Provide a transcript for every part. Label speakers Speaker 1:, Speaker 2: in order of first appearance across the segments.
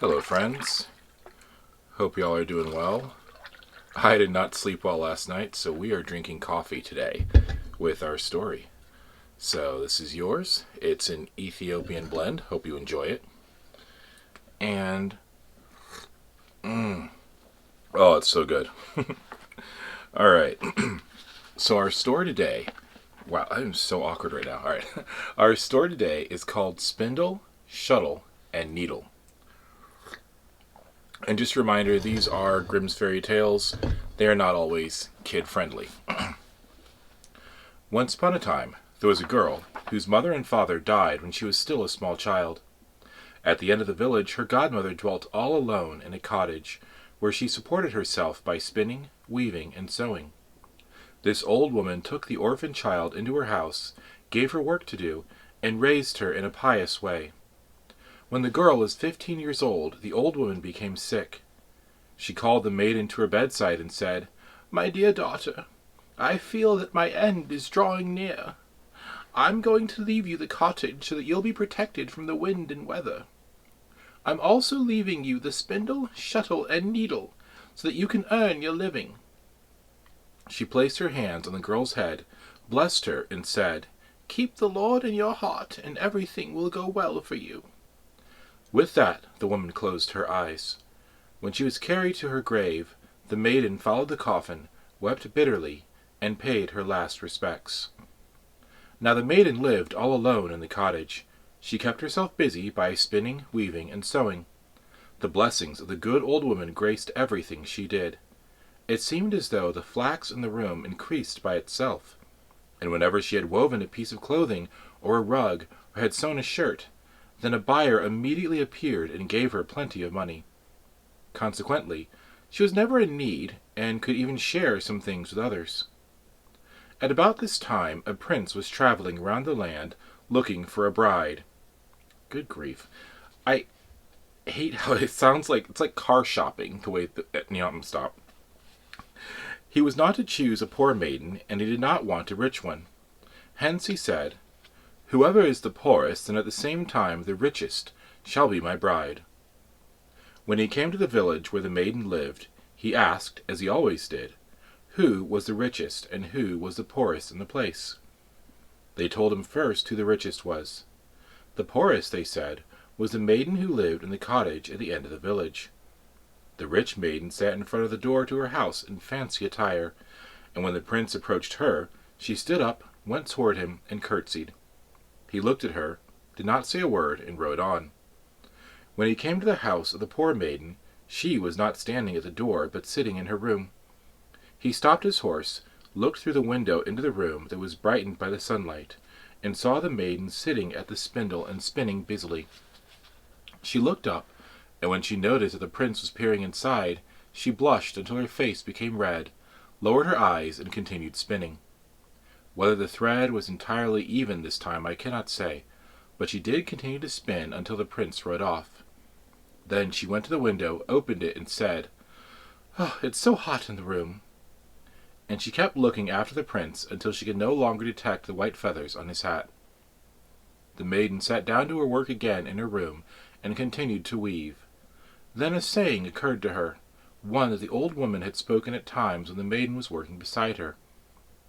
Speaker 1: Hello, friends. Hope y'all are doing well. I did not sleep well last night, so we are drinking coffee today with our story. So, this is yours. It's an Ethiopian blend. Hope you enjoy it. And, oh, it's so good. Alright, so our story today. Wow, I'm so awkward right now. Alright. Our story today is called Spindle, Shuttle, and Needle. And just a reminder, these are Grimm's fairy tales. They are not always kid-friendly. Once upon a time, there was a girl whose mother and father died when she was still a small child. At the end of the village, her godmother dwelt all alone in a cottage, where she supported herself by spinning, weaving, and sewing. This old woman took the orphan child into her house, gave her work to do, and raised her in a pious way. When the girl was 15 years old, the old woman became sick. She called the maiden to her bedside and said, "My dear daughter, I feel that my end is drawing near. I'm going to leave you the cottage so that you'll be protected from the wind and weather. I'm also leaving you the spindle, shuttle, and needle so that you can earn your living." She placed her hands on the girl's head, blessed her, and said, "Keep the Lord in your heart, and everything will go well for you." With that, the woman closed her eyes. When she was carried to her grave, the maiden followed the coffin, wept bitterly, and paid her last respects. Now the maiden lived all alone in the cottage. She kept herself busy by spinning, weaving, and sewing. The blessings of the good old woman graced everything she did. It seemed as though the flax in the room increased by itself, and whenever she had woven a piece of clothing, or a rug, or had sewn a shirt, then a buyer immediately appeared and gave her plenty of money. Consequently, she was never in need, and could even share some things with others. At about this time, a prince was traveling round the land looking for a bride. Good grief. I hate how it sounds like it's like car shopping, the way I'm stop. He was not to choose a poor maiden, and he did not want a rich one. Hence he said, "Whoever is the poorest and at the same time the richest shall be my bride." When he came to the village where the maiden lived, he asked, as he always did, who was the richest and who was the poorest in the place. They told him first who the richest was. The poorest, they said, was the maiden who lived in the cottage at the end of the village. The rich maiden sat in front of the door to her house in fancy attire, and when the prince approached her, she stood up, went toward him, and curtsied. He looked at her, did not say a word, and rode on. When he came to the house of the poor maiden, she was not standing at the door, but sitting in her room. He stopped his horse, looked through the window into the room that was brightened by the sunlight, and saw the maiden sitting at the spindle and spinning busily. She looked up, and when she noticed that the prince was peering inside, she blushed until her face became red, lowered her eyes, and continued spinning. Whether the thread was entirely even this time I cannot say, but she did continue to spin until the prince rode off. Then she went to the window, opened it, and said, "Oh, it's so hot in the room." And she kept looking after the prince until she could no longer detect the white feathers on his hat. The maiden sat down to her work again in her room and continued to weave. Then a saying occurred to her, one that the old woman had spoken at times when the maiden was working beside her.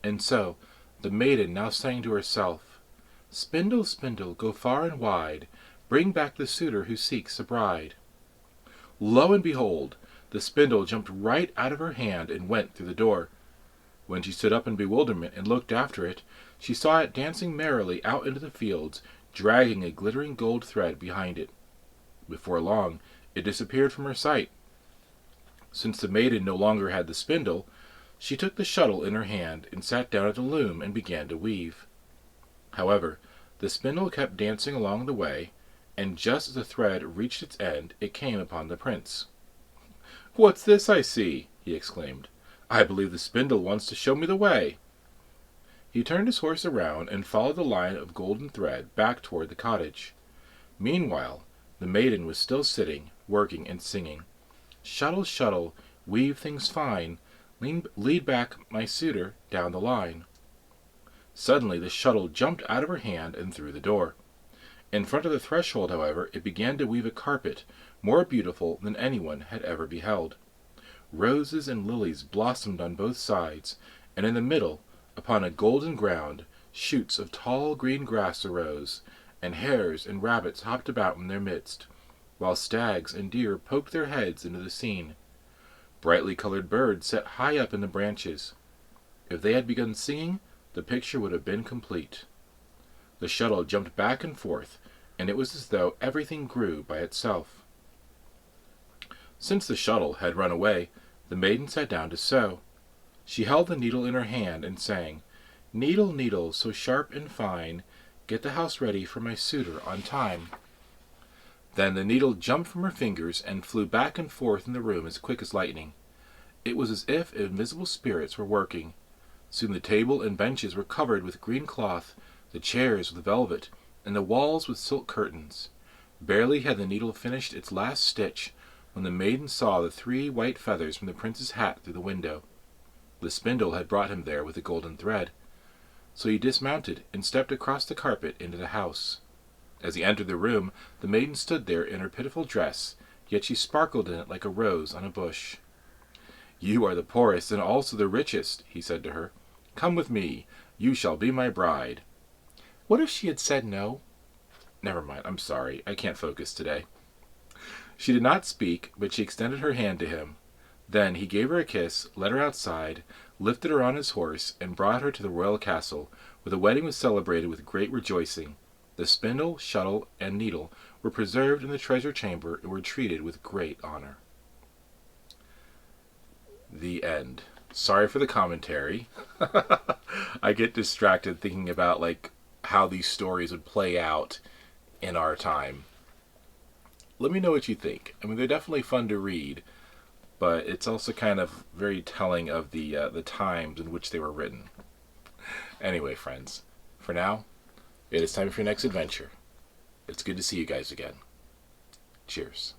Speaker 1: And so the maiden now sang to herself, "Spindle, spindle, go far and wide, bring back the suitor who seeks a bride." Lo and behold, the spindle jumped right out of her hand and went through the door. When she stood up in bewilderment and looked after it, she saw it dancing merrily out into the fields, dragging a glittering gold thread behind it. Before long, it disappeared from her sight. Since the maiden no longer had the spindle, she took the shuttle in her hand and sat down at the loom and began to weave. However, the spindle kept dancing along the way, and just as the thread reached its end, it came upon the prince. "What's this I see?" he exclaimed. "I believe the spindle wants to show me the way." He turned his horse around and followed the line of golden thread back toward the cottage. Meanwhile, the maiden was still sitting, working and singing, "Shuttle, shuttle, weave things fine, lead back my suitor down the line." Suddenly the shuttle jumped out of her hand and through the door. In front of the threshold, however, it began to weave a carpet more beautiful than anyone had ever beheld. Roses and lilies blossomed on both sides, and in the middle, upon a golden ground, shoots of tall green grass arose, and hares and rabbits hopped about in their midst, while stags and deer poked their heads into the scene. Brightly colored birds sat high up in the branches. If they had begun singing, the picture would have been complete. The shuttle jumped back and forth, and it was as though everything grew by itself. Since the shuttle had run away, the maiden sat down to sew. She held the needle in her hand and sang, "Needle, needle, so sharp and fine, get the house ready for my suitor on time." Then the needle jumped from her fingers and flew back and forth in the room as quick as lightning. It was as if invisible spirits were working. Soon the table and benches were covered with green cloth, the chairs with velvet, and the walls with silk curtains. Barely had the needle finished its last stitch when the maiden saw the 3 white feathers from the prince's hat through the window. The spindle had brought him there with a golden thread. So he dismounted and stepped across the carpet into the house. As he entered the room, the maiden stood there in her pitiful dress, yet she sparkled in it like a rose on a bush. "You are the poorest and also the richest," he said to her. "Come with me. You shall be my bride." What if she had said no? Never mind, I'm sorry. I can't focus today. She did not speak, but she extended her hand to him. Then he gave her a kiss, led her outside, lifted her on his horse, and brought her to the royal castle, where the wedding was celebrated with great rejoicing. The spindle, shuttle, and needle were preserved in the treasure chamber and were treated with great honor. The end. Sorry for the commentary. I get distracted thinking about how these stories would play out in our time. Let me know what you think. I mean, they're definitely fun to read, but it's also kind of very telling of the times in which they were written. Anyway, friends, for now, it is time for your next adventure. It's good to see you guys again. Cheers.